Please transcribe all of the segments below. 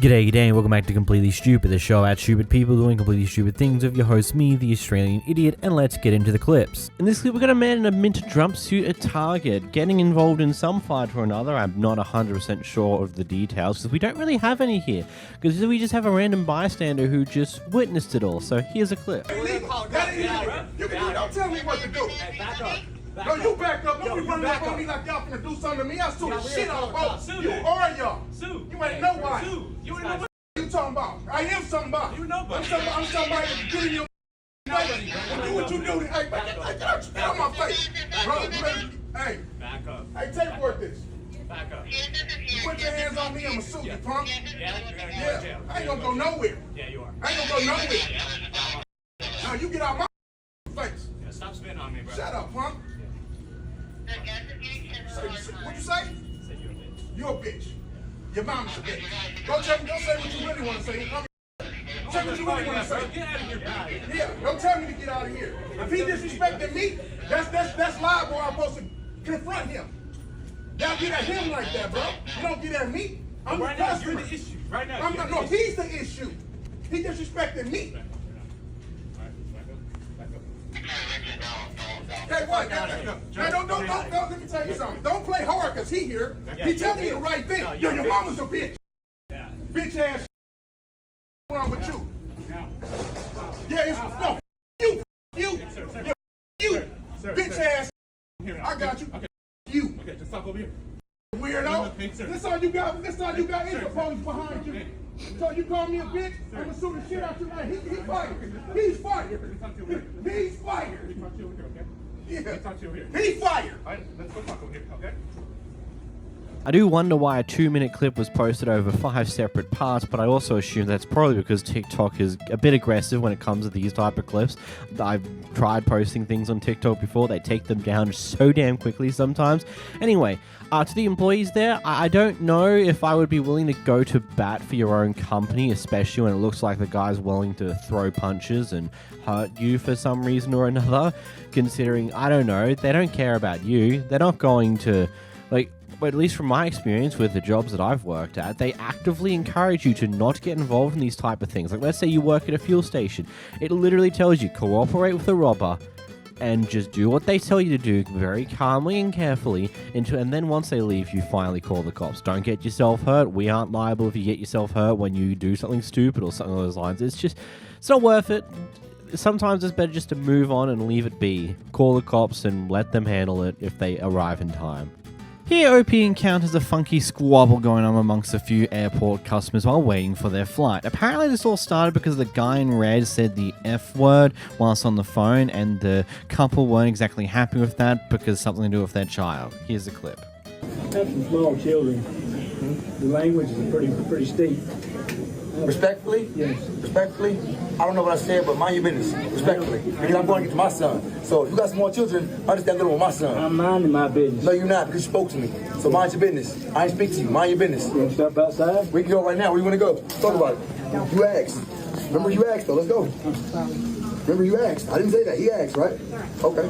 G'day, and welcome back to Completely Stupid, the show about stupid people doing completely stupid things with your host, me, the Australian idiot, and let's get into the clips. In this clip, we've got a man in a mint jumpsuit at Target, getting involved in some fight or another. I'm not 100% sure of the details, because we don't really have any here, because we just have a random bystander who just witnessed it all, so here's a clip. Don't tell me what to do. Hey, back up. No, you back up. Don't be running up on me like y'all finna do something to me. I'll sue the shit out of both. You or y'all. You ain't nobody. You ain't nobody. What you talking about? I am somebody. You nobody. I'm somebody that's good in your face. Do what you do. Hey, get out my face. Bro, hey. Back up. Hey, take work this. Back up. You put your hands on me, I'ma sue you, punk. Yeah, you're gonna go to jail. I ain't gonna go nowhere. Yeah, you are. I ain't gonna go nowhere. Now you get out my face. Yeah, stop spitting on me, bro. Shut up, punk. What you say? Say you're a bitch. You're a bitch. Your mama's a bitch. Go say what you really want to say. Say what you really want to say. Get out of here, bro. Yeah, don't tell me to get out of here. If he disrespected me, that's liable. I'm supposed to confront him. Y'all get at him like that, bro. You don't get at me. I'm right the now, customer. you're the issue. Right now, I'm not. No, he's the issue. He disrespected me. Hey, what? Now, don't, let me tell you something. Don't play hard because he here. He telling you the right thing. Yo, your mama's a bitch. Bitch ass wrong with you. Yeah, it's no. You, bitch ass. I got you. You. Okay, just stop over here. Weirdo. This all you got. Interpose behind you. So you call me a bitch? I'm gonna sue the shit out you. Hey, he's fired. He's fired. He's fired. Yeah. He's fired. All right, let's go talk over here, okay? I do wonder why a 2-minute clip was posted over 5 separate parts, but I also assume that's probably because TikTok is a bit aggressive when it comes to these type of clips. I've tried posting things on TikTok before. They take them down so damn quickly sometimes. Anyway, to the employees there, I don't know if I would be willing to go to bat for your own company, especially when it looks like the guy's willing to throw punches and hurt you for some reason or another, considering, I don't know, they don't care about you. They're not going to, but at least from my experience with the jobs that I've worked at, they actively encourage you to not get involved in these type of things. Like, let's say you work at a fuel station. It literally tells you, cooperate with the robber and just do what they tell you to do very calmly and carefully, and then once they leave, you finally call the cops. Don't get yourself hurt. We aren't liable if you get yourself hurt when you do something stupid or something along those lines. It's not worth it. Sometimes it's better just to move on and leave it be. Call the cops and let them handle it if they arrive in time. Here, OP encounters a funky squabble going on amongst a few airport customers while waiting for their flight. Apparently this all started because the guy in red said the F word whilst on the phone, and the couple weren't exactly happy with that because something to do with their child. Here's the clip. I have some small children. The language is pretty steep. Respectfully? Yes. Respectfully? I don't know what I said, but mind your business. Respectfully. Because I'm going to get to my son. So if you got small children, understand little with my son. I'm minding my business. No, you're not, because you spoke to me. So mind your business. I ain't speak to you. Mind your business. You want to step outside? We can go right now. Where you want to go? Talk about it. You asked. Remember you asked, though. Let's go. Remember you asked. I didn't say that. He asked, right? Okay.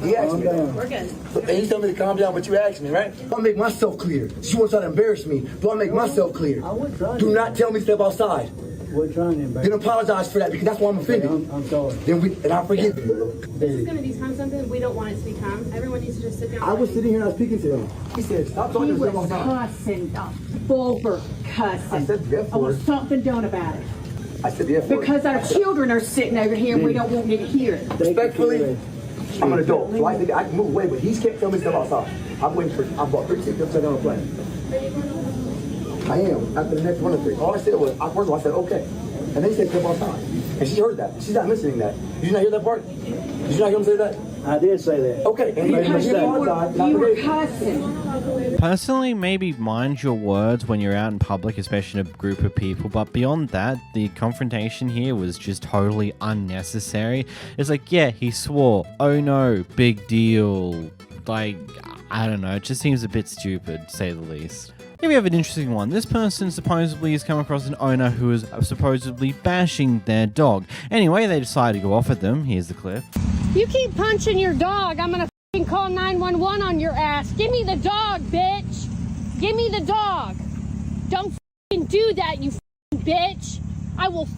He asked me. We're good. And he told me to calm down, but you asked me, right? Do I make myself clear? She wants to try to embarrass me. Do I make myself clear? I would try. Do not tell me to step outside. We're trying to embarrass. Then apologize for that, because that's why I'm offended. I'm sorry. And I forgive you. This is going to become something we don't want it to become. Everyone needs to just sit down. I was sitting here and I was speaking to him. He said, stop talking to him all the time. Cussing, vulgar cussing. I said the F I want word. something done about it. I said the F word. Because our children are sitting over here and we don't want you to hear it. Respectfully, I'm an adult, so I can move away, but he can't tell me to step outside. I bought 3 tickets on a plane. I am, after the next 1 or 3. All I said was, first of all, I said, okay. And then he said, step outside. And she heard that. She's not mentioning that. Did you not hear that part? Did you not hear him say that? I did say that. Okay. And You were cussing. Personally, maybe mind your words when you're out in public, especially in a group of people, but beyond that, the confrontation here was just totally unnecessary. It's like, yeah, he swore. Oh no, big deal. Like, I don't know, it just seems a bit stupid, to say the least. Here we have an interesting one. This person supposedly has come across an owner who is supposedly bashing their dog. Anyway, they decide to go off at them. Here's the clip. You keep punching your dog, I'm going to call 911 on your ass. Give me the dog, bitch. Give me the dog. Don't do that, you bitch. I will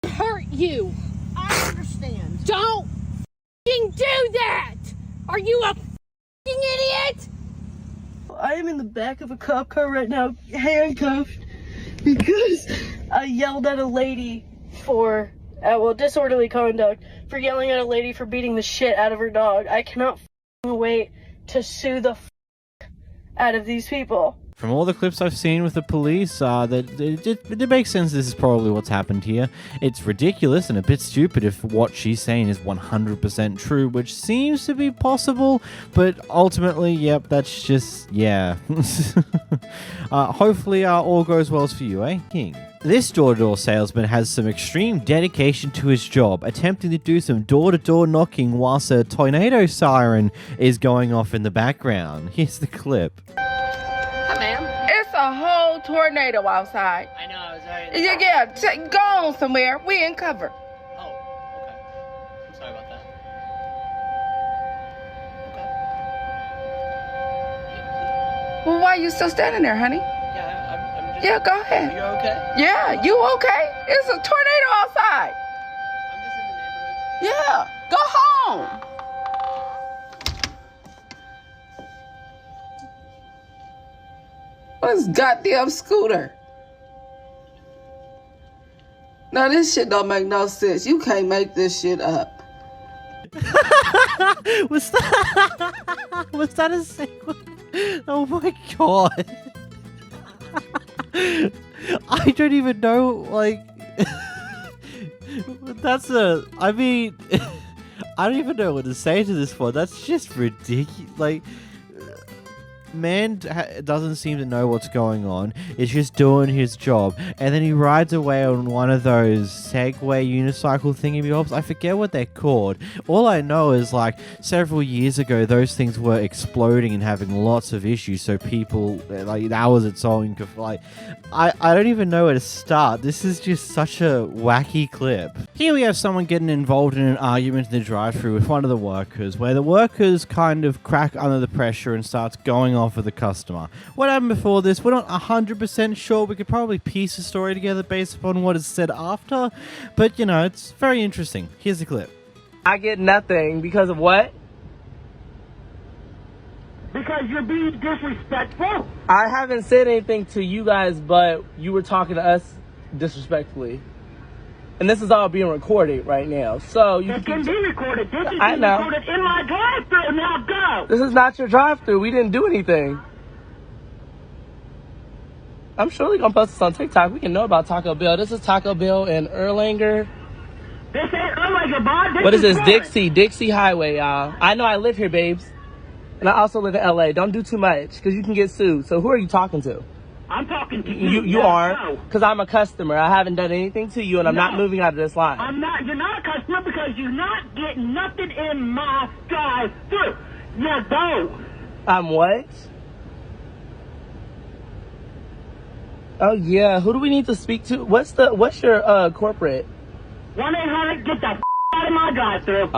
hurt you. I understand. Don't do that. Are you a idiot? I am in the back of a cop car right now, handcuffed, because I yelled at a lady for, disorderly conduct, for yelling at a lady for beating the shit out of her dog. I cannot wait to sue the out of these people. From all the clips I've seen with the police, it makes sense this is probably what's happened here. It's ridiculous and a bit stupid if what she's saying is 100% true, which seems to be possible, but ultimately, yep, that's just, yeah. Hopefully all goes well for you, eh, King? This door-to-door salesman has some extreme dedication to his job, attempting to do some door-to-door knocking whilst a tornado siren is going off in the background. Here's the clip. It's a whole tornado outside. I know, I was already... Yeah, go on somewhere. We in cover. Oh, okay. I'm sorry about that. Okay. Well, why are you still standing there, honey? Yeah, I'm just... Yeah, go ahead. Are you okay? Yeah, you okay? It's a tornado outside. I'm just in the neighborhood. Yeah, go home. What is goddamn scooter? Now this shit don't make no sense. You can't make this shit up. Was that a sequence? Oh my god. I don't even know, like... I mean... I don't even know what to say to this one. That's just ridiculous. Like... Man doesn't seem to know what's going on. It's just doing his job, and then he rides away on one of those Segway unicycle thingy-bobs. I forget what they're called. All I know is, like, several years ago, those things were exploding and having lots of issues. So people, like, that was its own. Like, I don't even know where to start. This is just such a wacky clip. Here we have someone getting involved in an argument in the drive-thru with one of the workers, where the workers kind of crack under the pressure and starts going off with the customer. What happened before this? We're not 100% sure. We could probably piece the story together based upon what is said after, but you know, it's very interesting. Here's the clip. I get nothing because of what? Because you're being disrespectful. I haven't said anything to you guys, but you were talking to us disrespectfully. And this is all being recorded right now. So you can be recorded. This is being recorded in my drive-thru. Now go. This is not your drive-thru. We didn't do anything. I'm surely gonna post this on TikTok. We can know about Taco Bell. This is Taco Bell in Erlanger. This ain't Erlanger, Bob. What is this? Dixie Highway, y'all. I know I live here, babes. And I also live in LA. Don't do too much, because you can get sued. So who are you talking to? I'm talking to you. You aren't, because I'm a customer. I haven't done anything to you, and I'm not moving out of this line. I'm not. You're not a customer because you're not getting nothing in my drive-thru. You don't. I'm what? Oh yeah. Who do we need to speak to? What's your corporate? 1-800 get the out of my drive-thru.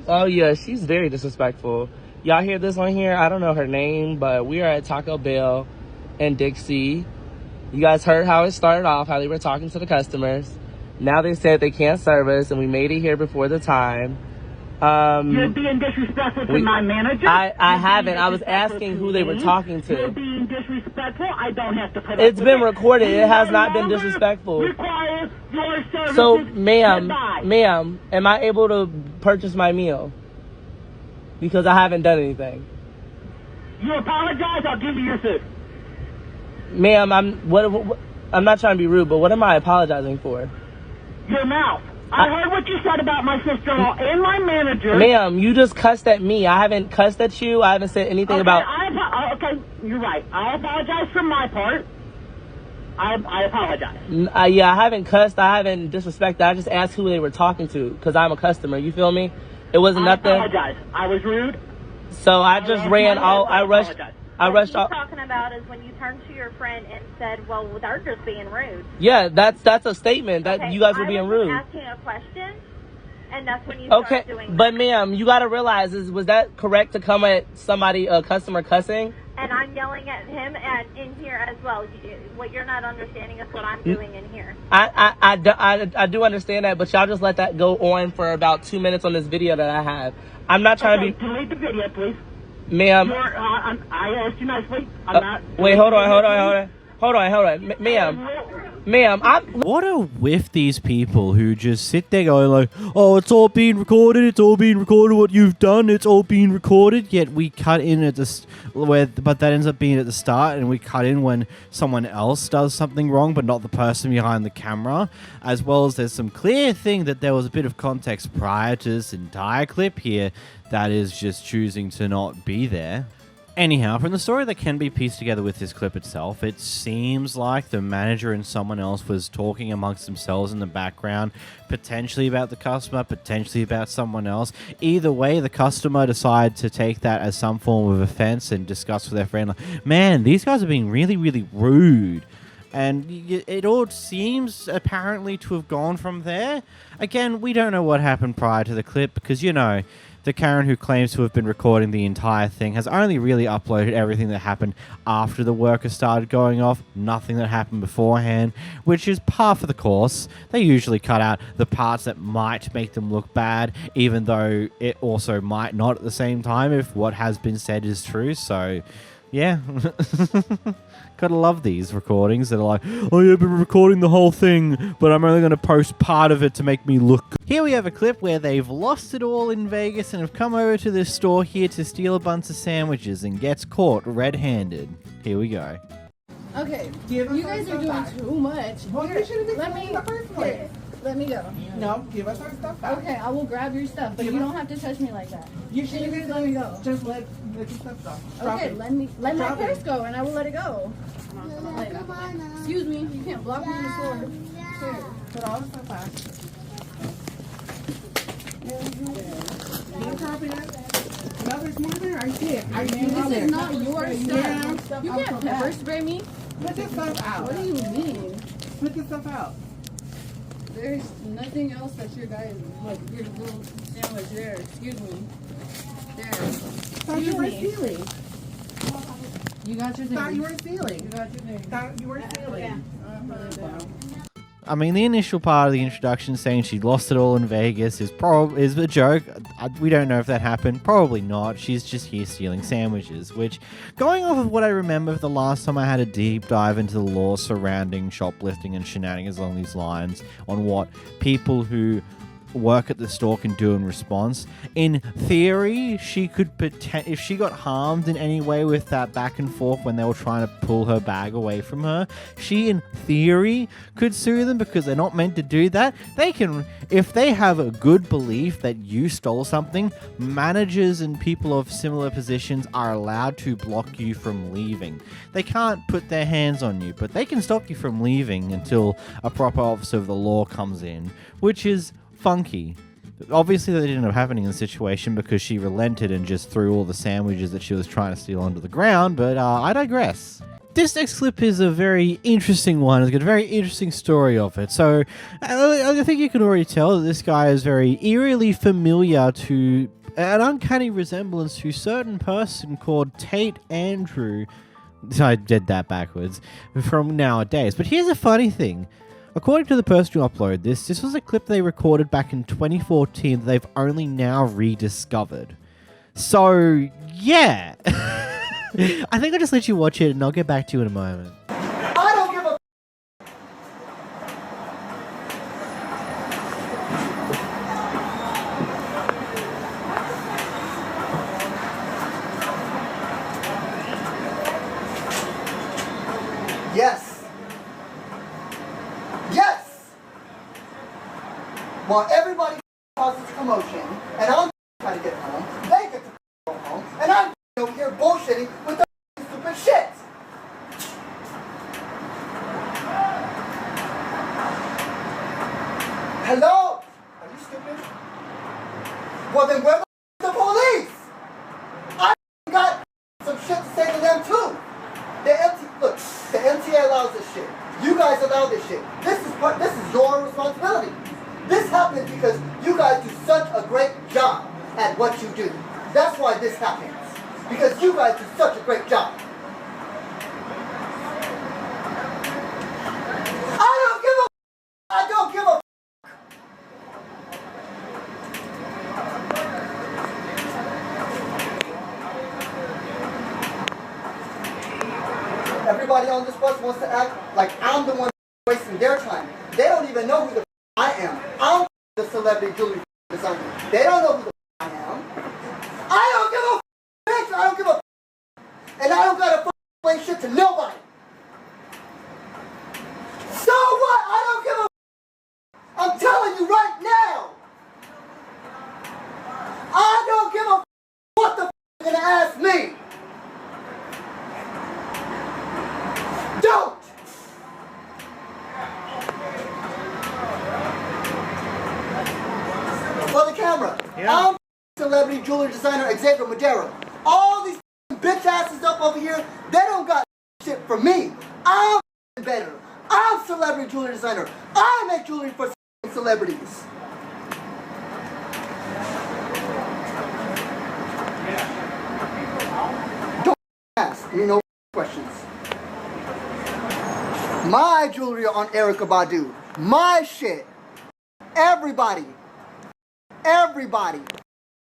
Oh yeah. She's very disrespectful. Y'all hear this one here? I don't know her name, but we are at Taco Bell in Dixie. You guys heard how it started off, how they were talking to the customers. Now they said they can't serve us, and we made it here before the time. You're being disrespectful to my manager. I haven't. I was asking who they were talking to. You're being disrespectful. I don't have to put up It's with been it. recorded. It has not been disrespectful. Requires your services. So, ma'am, Goodbye. am I able to purchase my meal? Because I haven't done anything. You apologize, I'll give you your food. Ma'am, I'm not trying to be rude, but what am I apologizing for? Your mouth. I heard what you said about my sister-in-law and my manager. Ma'am, you just cussed at me. I haven't cussed at you. I haven't said anything about... Okay, you're right. I apologize for my part. I apologize. Yeah, I haven't cussed. I haven't disrespected. I just asked who they were talking to because I'm a customer. You feel me? It wasn't nothing. I apologize. I was rude. So I just ran all. I rushed. What he's talking about is when you turned to your friend and said, "Well, they're just being rude." Yeah, that's a statement that you guys were being rude. I was asking a question, and that's when you started doing but ma'am, you got to realize was that correct to come at somebody, a customer cussing? and I'm yelling at him and in here as well. What you're not understanding is what I'm doing in here. I do understand that, but y'all just let that go on for about 2 minutes on this video that I have. I'm not trying to be... Delete the video, please. Ma'am... I asked you nicely. I'm not... Wait, hold on. Ma'am, What a whiff, these people who just sit there going like, oh, it's all being recorded, what you've done, it's all being recorded, yet we cut in at but that ends up being at the start, and we cut in when someone else does something wrong, but not the person behind the camera, as well as there's some clear thing that there was a bit of context prior to this entire clip here that is just choosing to not be there. Anyhow, from the story that can be pieced together with this clip itself, it seems like the manager and someone else was talking amongst themselves in the background, potentially about the customer, potentially about someone else. Either way, the customer decided to take that as some form of offense and discuss with their friend, like, man, these guys are being really, really rude. And it all seems apparently to have gone from there. Again, we don't know what happened prior to the clip because, you know, the Karen who claims to have been recording the entire thing has only really uploaded everything that happened after the worker started going off, nothing that happened beforehand, which is par for the course. They usually cut out the parts that might make them look bad, even though it also might not at the same time if what has been said is true. So, yeah. Gotta love these recordings that are like, oh yeah, I've been recording the whole thing, but I'm only going to post part of it to make me look good. Here we have a clip where they've lost it all in Vegas and have come over to this store here to steal a bunch of sandwiches and gets caught red-handed. Here we go. Okay, you guys are doing too much. Well, you should have been in the first place. Let me go. No, give us our stuff back. Okay, I will grab your stuff, but you don't have to touch me like that. You should have let me go. Just let your stuff go. Drop Okay, it. let my Drop purse it. go, and I will let it go. Excuse me, you can't block me in the store. Here. Put all the stuff back. Can you drop it? No, there's more there. I see it. This is not your stuff. You can't pepper spray me. Put your stuff out. What do you mean? Put your stuff out. There's nothing else that your guys, like your little sandwich there. Excuse me. There. Thought you were stealing. You got your thing. Thought you were stealing. You got your thing. Thought you were stealing. I mean, the initial part of the introduction saying she lost it all in Vegas is a joke. We don't know if that happened. Probably not. She's just here stealing sandwiches, which, going off of what I remember the last time I had a deep dive into the law surrounding shoplifting and shenanigans along these lines on what people who work at the store can do in response. In theory, she could if she got harmed in any way with that back and forth when they were trying to pull her bag away from her, she in theory could sue them because they're not meant to do that. They can, if they have a good belief that you stole something, managers and people of similar positions are allowed to block you from leaving. They can't put their hands on you, but they can stop you from leaving until a proper officer of the law comes in, which is funky. Obviously that didn't end up happening in the situation because she relented and just threw all the sandwiches that she was trying to steal onto the ground, but I digress. This next clip is a very interesting one. It's got a very interesting story of it. So I think you can already tell that this guy is very eerily familiar to an uncanny resemblance to a certain person called Tate Andrew. I did that backwards from nowadays. But here's a funny thing. According to the person who uploaded this was a clip they recorded back in 2014 that they've only now rediscovered. So, yeah. I think I'll just let you watch it and I'll get back to you in a moment. I don't give a Yes. Yes. While everybody causes commotion, and I'm trying to get home, they get to go home, and I'm over here bullshitting with the stupid shit. Hello? Are you stupid? Well then where the police? I got some shit to say to them too. The MTA allows this shit. You guys allow this shit. This is your responsibility. This happens because you guys do such a great job at what you do. That's why this happens. Because you guys do such a great job. everybody on this bus wants to act like I'm the one wasting their time. They don't even know who the I am. I'm the celebrity jewelry designer. They don't know who the I am. I don't give a bitch. I don't give a and I don't gotta explain shit to nobody. So what? I don't give a I'm telling you right now. I don't give a what the you're gonna ask me. Don't. For the camera. Yeah. I'm celebrity jewelry designer Xavier Madera. All these bitch asses up over here, they don't got shit for me. I'm better. I'm celebrity jewelry designer. I make jewelry for celebrities. Don't ask me no questions. My jewelry on Erykah Badu. My shit. Everybody. Everybody.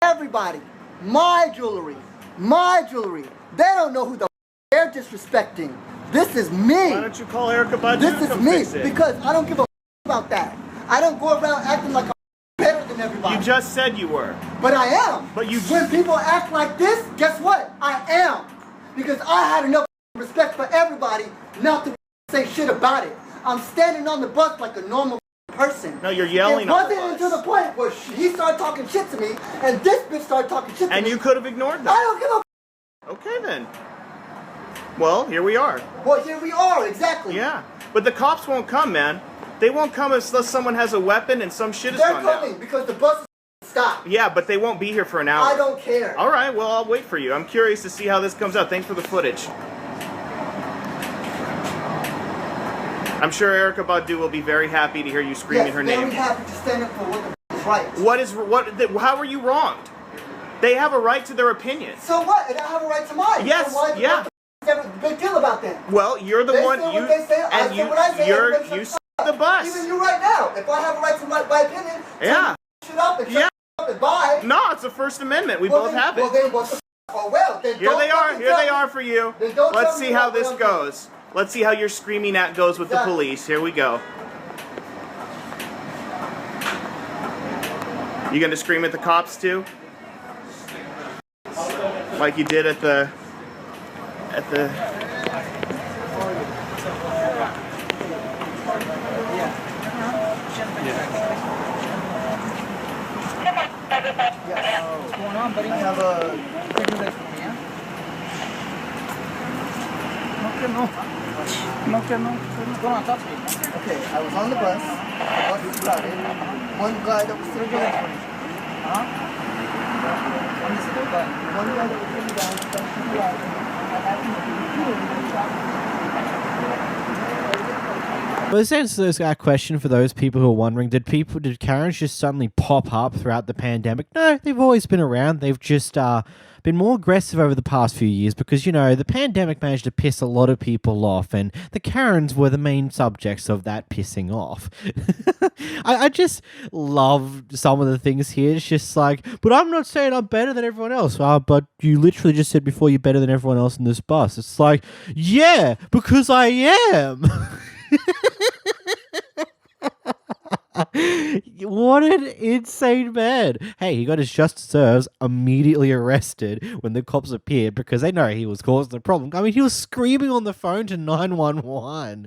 Everybody. My jewelry. My jewelry. They don't know who the they're disrespecting. This is me. Why don't you call Erykah Badu? This is me because I don't give a about that. I don't go around acting like I'm better than everybody. You just said you were. But I am. But you. When people act like this, guess what? I am. Because I had enough respect for everybody not to say shit about it. I'm standing on the bus like a normal person. No, you're yelling on the bus. It bus. wasn't until the point where he started talking shit to me and this bitch started talking shit to me. And you could have ignored that. I don't give a Okay then. Well, here we are. Well, here we are, exactly. Yeah. But the cops won't come, man. They won't come unless someone has a weapon and some shit is They're gone down. coming because the bus is stopped. Yeah, but they won't be here for an hour. I don't care. All right, well, I'll wait for you. I'm curious to see how this comes out. Thanks for the footage. I'm sure Erykah Badu will be very happy to hear you screaming her name. Very happy to stand up for what is right. How are you wronged? They have a right to their opinion. So what? And I have a right to mine. Yes, so yeah. What's the big deal about that? Well, you're the one. Say what they say, I say what I say, You sit the bus. Even you right now. If I have a right to my opinion, yeah. Shut up and shut up and bye. No, it's the First Amendment. We both have it. Well, then what's the then here they are. Here they are for you. Let's see how this goes. Let's see how your screaming at goes with the police. Here we go. You gonna scream at the cops too? Like you did at the What's going on, buddy? I have a regular for me, yeah? No. Go on, talk to me. Okay, I was on the bus. The bus was crowded. One guy that was sitting down for me. Huh? One guy that was sitting down, But the sense of this question for those people who are wondering, did Karens just suddenly pop up throughout the pandemic? No, they've always been around. They've just been more aggressive over the past few years because, you know, the pandemic managed to piss a lot of people off, and the Karens were the main subjects of that pissing off. I just love some of the things here. It's just like, but I'm not saying I'm better than everyone else. But you literally just said before you're better than everyone else in this bus. It's like, yeah, because I am. What an insane man. Hey, he got his just desserts immediately arrested when the cops appeared because they know he was causing the problem. I mean, he was screaming on the phone to 911.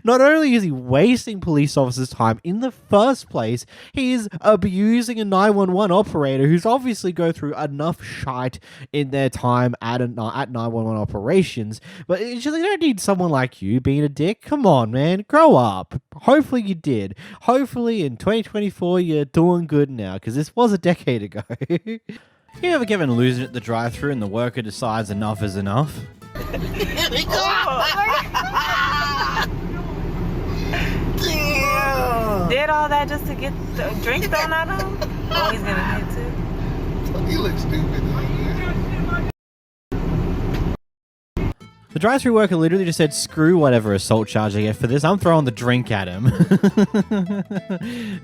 Not only is he wasting police officers' time in the first place, he is abusing a 911 operator who's obviously go through enough shite in their time at 911 operations. But it's just, they don't need someone like you being a dick. Come on, man. Grow up. Hopefully you did. Hopefully in 2024 you're doing good now, because this was a decade ago. You ever get an losing at the drive-thru and the worker decides enough is enough? Here we go! Did all that just to get the drink thrown at him? Oh, he's gonna hit too. He looks stupid. The drive-thru worker literally just said, screw whatever assault charge I get for this. I'm throwing the drink at him.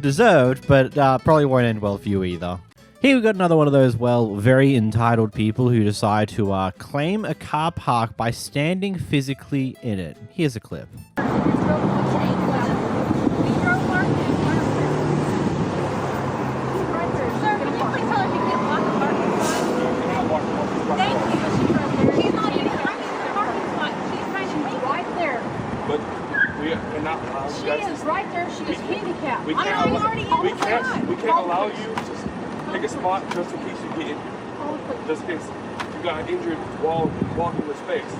Deserved, but probably won't end well for you either. Here we got another one of those, well, very entitled people who decide to claim a car park by standing physically in it. Here's a clip. She is right there. She is handicapped. We can't allow you to take a spot just in case you get injured. Just in case you got injured while walking the space.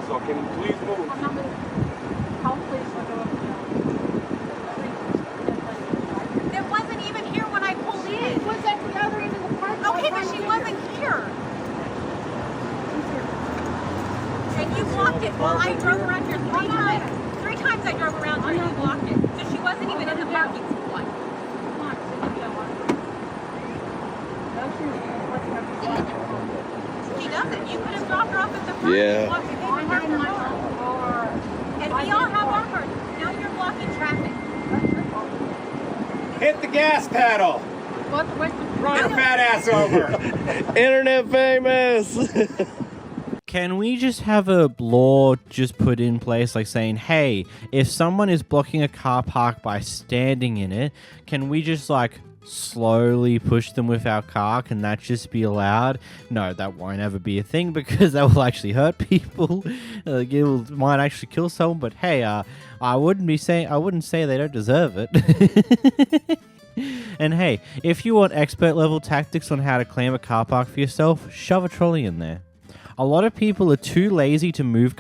So can you please move? It wasn't even here when I pulled in. It was at the other end of the park. Okay, but she wasn't here. And you blocked it while I drove around here 3 times. 3 times I drove around here and you blocked it. So she wasn't even in the parking spot. She doesn't. You could have dropped her off at the parking lot. And we all have our cars. Now you're blocking traffic. Hit the gas pedal. Run her fat ass over. Internet famous. Can we just have a law just put in place, like saying, hey, if someone is blocking a car park by standing in it, can we just like slowly push them with our car? Can that just be allowed? No, that won't ever be a thing because that will actually hurt people. Might actually kill someone. But hey, I wouldn't say they don't deserve it. And hey, if you want expert level tactics on how to claim a car park for yourself, shove a trolley in there. A lot of people are too lazy to move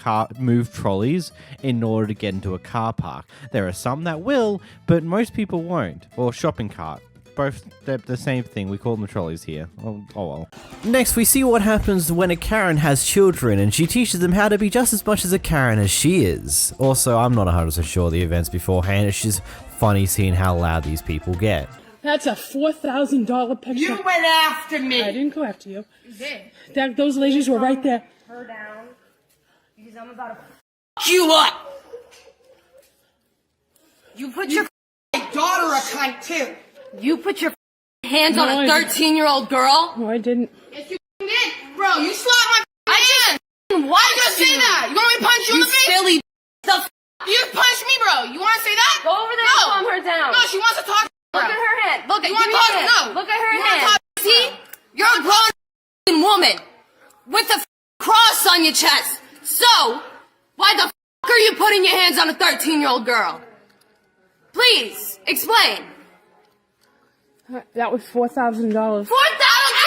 trolleys in order to get into a car park. There are some that will, but most people won't. Or shopping cart. Both, they're the same thing. We call them trolleys here. Oh well. Next, we see what happens when a Karen has children and she teaches them how to be just as much as a Karen as she is. Also, I'm not 100% sure the events beforehand. It's just funny seeing how loud these people get. That's a $4,000 picture. You went after me. I didn't go after you. You did. Those ladies were right there. Her down. Because I'm about to f you up. You put your daughter a cunt too. You put your hands on a 13-year-old girl. No, I didn't. Yes, you did, bro. You slapped my hand. Why did you say that? You want me to punch you in the face? Silly. You punched me, bro. You want to say that? Go over there and calm her down. No, she wants to talk. Look at her hand. Look at her hand. No. Look at her hand. See? You're a grown woman with a cross on your chest. So, why the are you putting your hands on a 13-year-old girl? Please, explain. That was $4,000. $4,000? I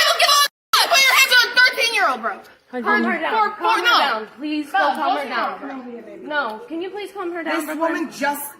don't give a put your hands on a 13-year-old, bro. Calm her down. Calm her down. Please go calm her down. No, can you please calm her down? This woman just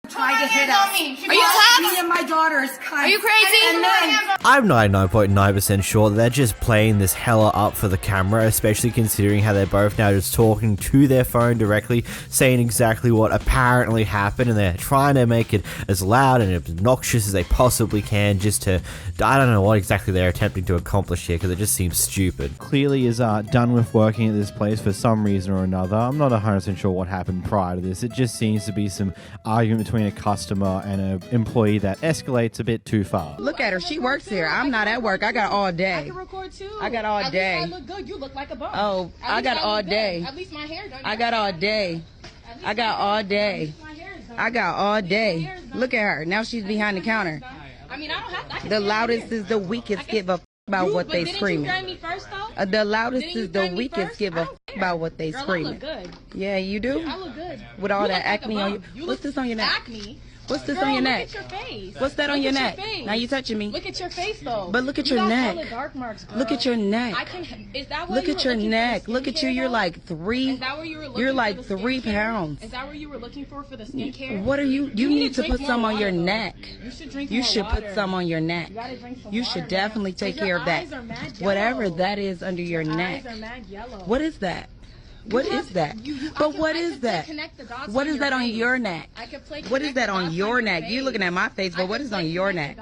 tried to hit us. Are you tough? Me and my daughter is kind. Are you crazy? And then I'm 99.9% sure that they're just playing this hella up for the camera, especially considering how they're both now just talking to their phone directly, saying exactly what apparently happened, and they're trying to make it as loud and obnoxious as they possibly can just to, I don't know what exactly they're attempting to accomplish here because it just seems stupid. Clearly is done with working at this place for some reason or another. I'm not 100% sure what happened prior to this. It just seems to be some argument between a customer and an employee that escalates a bit too far. Look at her. She works here. I'm not at work. I got all day. I can record too. I got all day. At least I look good. You look like a boss. Oh, I got all day. At least my hair done. I got all day. I got all day. I got all day. Look at her. Now she's behind the counter. I mean, I don't have to. The loudest is the weakest give a f about what they screaming. The loudest is the weakest give a f about what they screaming. Yeah, you do? I look good. With all that acne on you. What's this on your neck? Acne? What's this on your neck? Look at your face. What's that on your neck? Now you touching me. Look at your face though. But look at your neck. Dark marks, girl. Look at your neck. Is that why look you at your neck. Look at you. You're like 3. Is that where you were looking you're like for the 3 pounds. Is that where you were looking for the skincare? What are you? You need to put some on your neck. You should drink You more should water. put some on your neck. You gotta drink some You water, should definitely man. take Your care of that. eyes are mad yellow. Whatever that is under your neck. Eyes are mad yellow. What is that? What is that? But what is that? What is that on your neck? What is that on your neck? You looking at my face, but what is on your neck?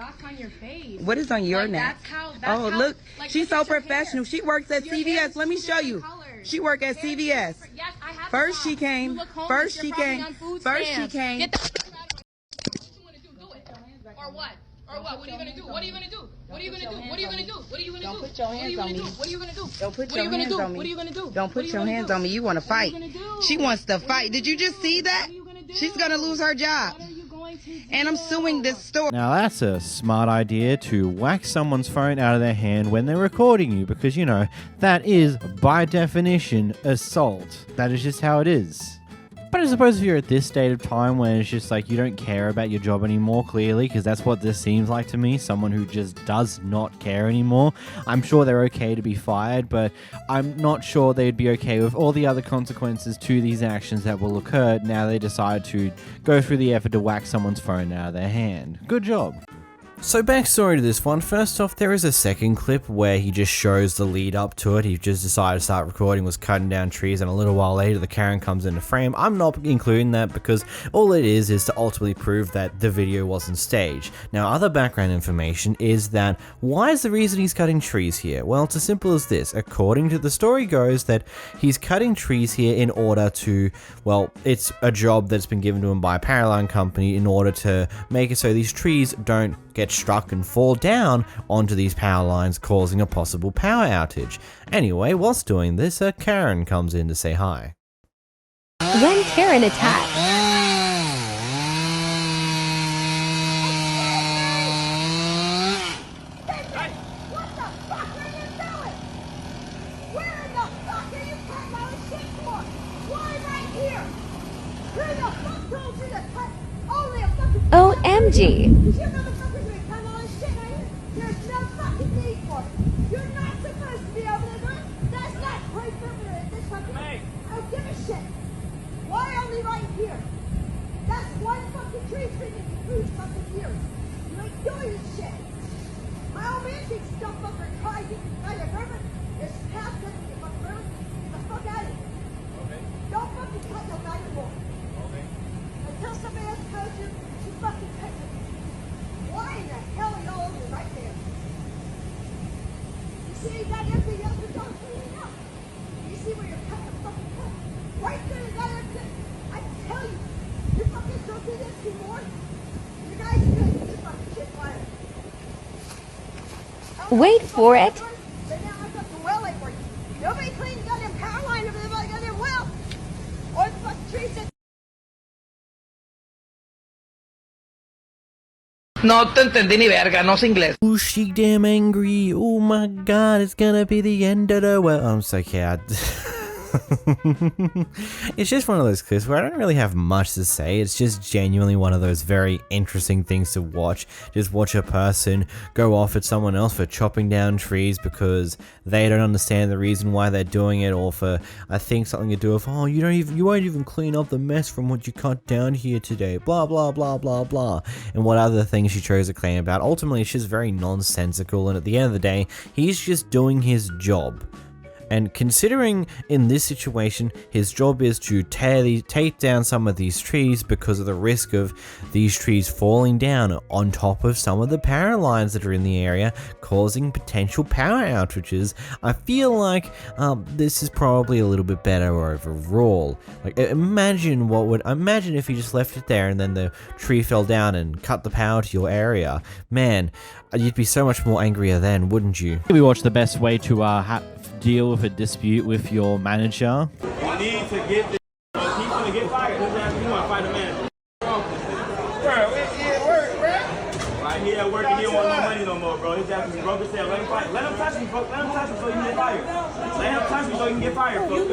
What is on your neck? Oh, look, she's so professional. She works at CVS. Let me show you. She worked at CVS. First she came. First she came. First she came. Or what? What are you gonna do? What are you gonna do? What are you gonna do? What are you gonna do? What are you gonna do? Don't put your hands on me. What are you gonna do? Don't put What are your you gonna hands do? on me. What are you gonna do? Don't put your hands on me. You want to fight. She wants to fight. Did you just see that? She's gonna lose her job. And I'm suing this store. Now that's a smart idea, to whack someone's phone out of their hand when they're recording you, because, you know, that is, by definition, assault. That is just how it is. But I suppose if you're at this state of time when it's just like you don't care about your job anymore, clearly, because that's what this seems like to me, someone who just does not care anymore. I'm sure they're okay to be fired, but I'm not sure they'd be okay with all the other consequences to these actions that will occur now they decide to go through the effort to whack someone's phone out of their hand. Good job. So backstory to this one. First off, there is a second clip where he just shows the lead up to it. He just decided to start recording, was cutting down trees, and a little while later the Karen comes into frame. I'm not including that because all it is to ultimately prove that the video wasn't staged. Now, other background information is that why is the reason he's cutting trees here? Well, it's as simple as this. According to the story goes that he's cutting trees here in order to, well, it's a job that's been given to him by a power line company in order to make it so these trees don't get struck and fall down onto these power lines, causing a possible power outage. Anyway, whilst doing this, Karen comes in to say hi. When Karen attacks. OMG. Wait for it. No te entendí ni verga, no sé inglés. Oh, she damn angry. Oh my god, it's gonna be the end of the world. I'm so sad. It's just one of those clips where I don't really have much to say. It's just genuinely one of those very interesting things to watch. Just watch a person go off at someone else for chopping down trees because they don't understand the reason why they're doing it, or for, I think, something to do with, oh, you won't even clean up the mess from what you cut down here today, blah blah blah blah blah, and what other things she chose to claim about. Ultimately, it's just very nonsensical, and at the end of the day, he's just doing his job. And considering in this situation, his job is to take down some of these trees because of the risk of these trees falling down on top of some of the power lines that are in the area, causing potential power outages, I feel like this is probably a little bit better overall. Like, imagine if he just left it there and then the tree fell down and cut the power to your area. Man, you'd be so much more angrier then, wouldn't you? We watch the best way to deal with a dispute with your manager. You need to get this. He's gonna get fired. His ass, you want to fight the manager. Bro, right here at work, and he don't want no money no more, bro. His ass is broke as hell. Let him fight. Let him touch me, folks. Let him touch me so you can get fired. Let him touch me so you can get fired, folks.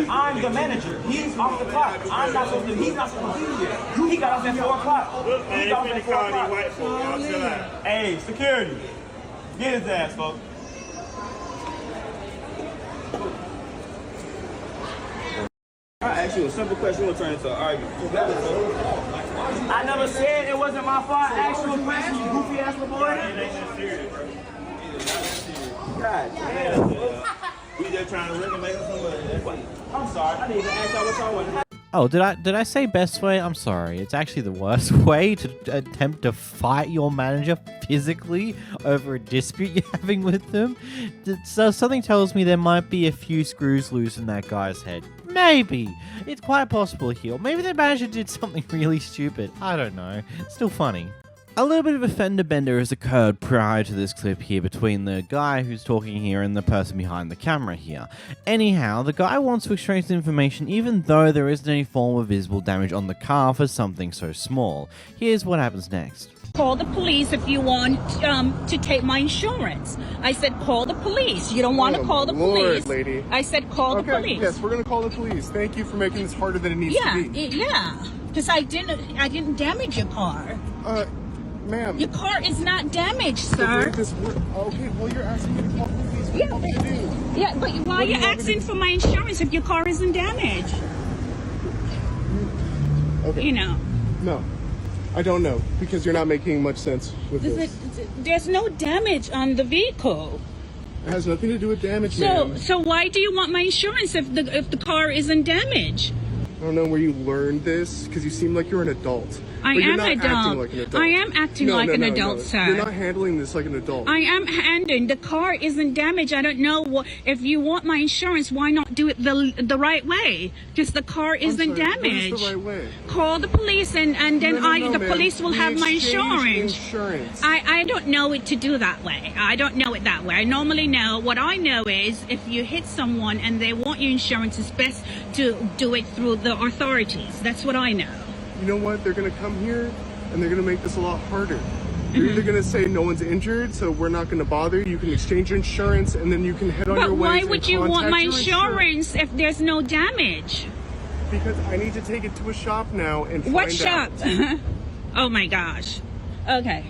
I'm the manager. He's off the clock. I'm not supposed to. He's not supposed to be here. He got off at 4 o'clock. He got off at 4 o'clock. Hey, security. Get his ass, folks. I asked you a simple question, you want to turn into an argument. I never said it wasn't my fault. I asked you a question, you goofy ass little boy. It ain't that serious, bro. God damn. We just trying to rig and make us some. I'm sorry, I need to ask y'all what y'all want. Oh, did I say best way? I'm sorry. It's actually the worst way to attempt to fight your manager physically over a dispute you're having with them. So something tells me there might be a few screws loose in that guy's head. Maybe. It's quite possible here. Maybe the manager did something really stupid. I don't know. It's still funny. A little bit of a fender bender has occurred prior to this clip here between the guy who's talking here and the person behind the camera here. Anyhow, the guy wants to exchange the information even though there isn't any form of visible damage on the car for something so small. Here's what happens next. Call the police if you want to take my insurance. I said call the police. You don't want to call the police. Lady. I said call the police. Yes, we're gonna call the police. Thank you for making this harder than it needs to be. Yeah, because I didn't damage your car. Ma'am. Your car is not damaged, sir. Okay, well you're asking me to call the police. What do you want me to do? Yeah, but why are you asking for my insurance if your car isn't damaged? Okay. You know. No. I don't know, because you're not making much sense with this. There's no damage on the vehicle. It has nothing to do with damage, ma'am. So why do you want my insurance if the car isn't damaged? I don't know where you learned this, because you seem like you're an adult. I But you're am not adult. acting like an adult. I am acting like an adult, sir. You're not handling this like an adult. I am handling. The car isn't damaged. I don't know if you want my insurance, why not do it the right way? Because the car isn't damaged. What is the right way? Call the police and then the ma'am. police will We have my exchange insurance. I don't know it to do that way. I don't know it that way. I normally know. What I know is if you hit someone and they want your insurance, it's best to do it through the authorities. That's what I know. You know what? They're going to come here and they're going to make this a lot harder. You're either going to say no one's injured, so we're not going to bother. You can exchange your insurance and then you can head on your way. But why would you want my insurance if there's no damage? Because I need to take it to a shop now and find What shop? out. Oh my gosh. Okay.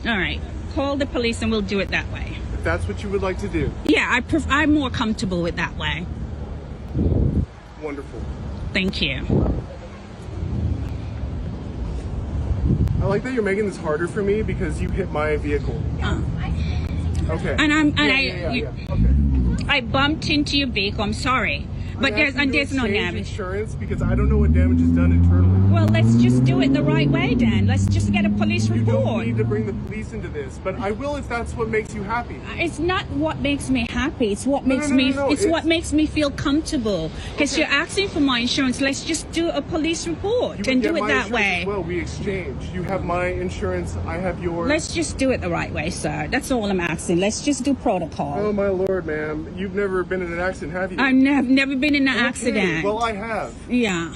All right. Call the police and we'll do it that way. If that's what you would like to do. Yeah, I'm more comfortable with that way. Wonderful. Thank you. I like that you're making this harder for me because you hit my vehicle. Okay. And I bumped into your vehicle. I'm sorry. But there's no damage. Insurance because I don't know what damage is done internally. Well, let's just do it the right way, Dan. Let's just get a police report. You don't need to bring the police into this, but I will if that's what makes you happy. It's not what makes me happy. It's what makes what makes me feel comfortable. Because you're asking for my insurance. Let's just do a police report and do it that way. Well, we exchange. You have my insurance. I have yours. Let's just do it the right way, sir. That's all I'm asking. Let's just do protocol. Oh my lord, ma'am! You've never been in an accident, have you? I've never been in an accident. Well, I have. Yeah.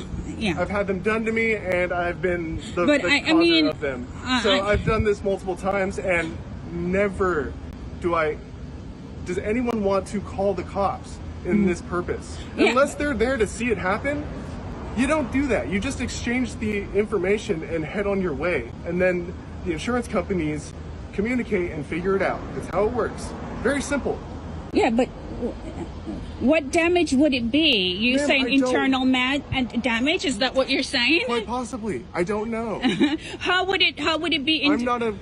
I've had them done to me, and I've been the causer of them. So I've done this multiple times, and never does anyone want to call the cops in this purpose. Unless they're there to see it happen, you don't do that. You just exchange the information and head on your way. And then the insurance companies communicate and figure it out. That's how it works. Very simple. Yeah, but what damage would it be? You saying internal damage? Is that what you're saying? Quite possibly. I don't know. How would it be? I'm not an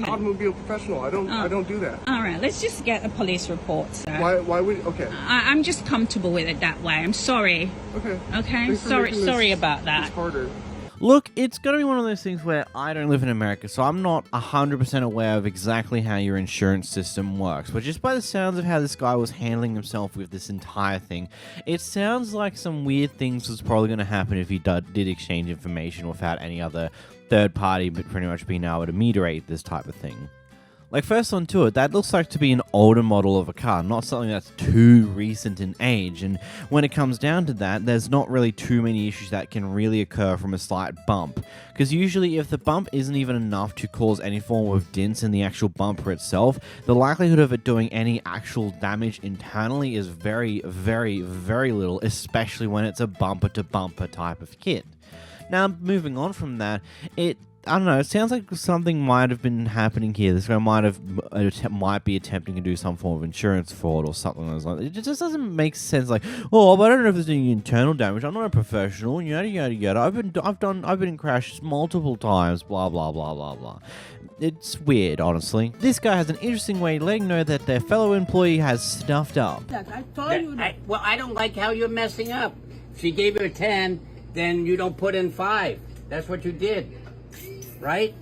automobile professional. I don't do that. All right, let's just get a police report, sir. Why would? Okay. I'm just comfortable with it that way. I'm sorry. Okay. Okay. Sorry about that. It's harder. Look, it's going to be one of those things where I don't live in America, so I'm not 100% aware of exactly how your insurance system works. But just by the sounds of how this guy was handling himself with this entire thing, it sounds like some weird things was probably going to happen if he did exchange information without any other third party, but pretty much being able to mediate this type of thing. Like, first onto it, that looks like to be an older model of a car, not something that's too recent in age, and when it comes down to that, there's not really too many issues that can really occur from a slight bump, because usually if the bump isn't even enough to cause any form of dents in the actual bumper itself, the likelihood of it doing any actual damage internally is very, very, very little, especially when it's a bumper-to-bumper type of kit. Now, moving on from that, I don't know, it sounds like something might have been happening here. This guy might be attempting to do some form of insurance fraud or something like that. It just doesn't make sense. Like, oh, but I don't know if there's any internal damage. I'm not a professional. Yada yada yada. I've been in crashes multiple times. Blah blah blah blah blah. It's weird, honestly. This guy has an interesting way of letting know that their fellow employee has stuffed up. I told you that. Well, I don't like how you're messing up. If she gave you a 10, then you don't put in 5. That's what you did. Right?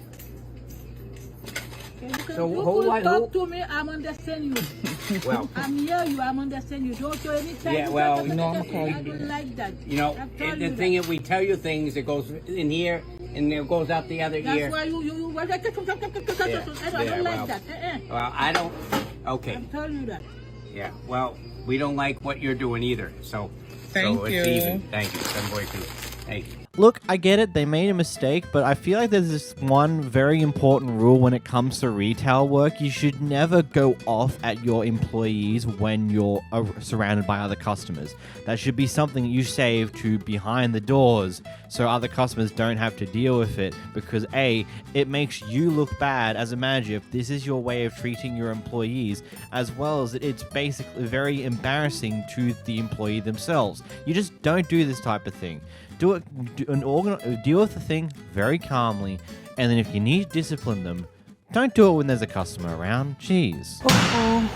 Okay, you can, So you who, could talk to me, I'm understand you. Well, I'm here, you, I'm understand you. Don't show any time. Yeah, well, you no, I'm I gonna call you. don't like that. you know, the thing is, we tell you things, it goes in here, and it goes out the other ear. That's why you I don't like that. Well, I don't, okay. I'm telling you that. Yeah, well, we don't like what you're doing either, so. Thank so you. It's even. Thank you. Thank you. Look, I get it, they made a mistake, but I feel like there's this one very important rule when it comes to retail work. You should never go off at your employees when you're surrounded by other customers. That should be something you save to behind the doors so other customers don't have to deal with it, because A, it makes you look bad as a manager if this is your way of treating your employees, as well as it's basically very embarrassing to the employee themselves. You just don't do this type of thing. Deal with the thing very calmly, and then if you need to discipline them, don't do it when there's a customer around. Jeez. Uh-oh.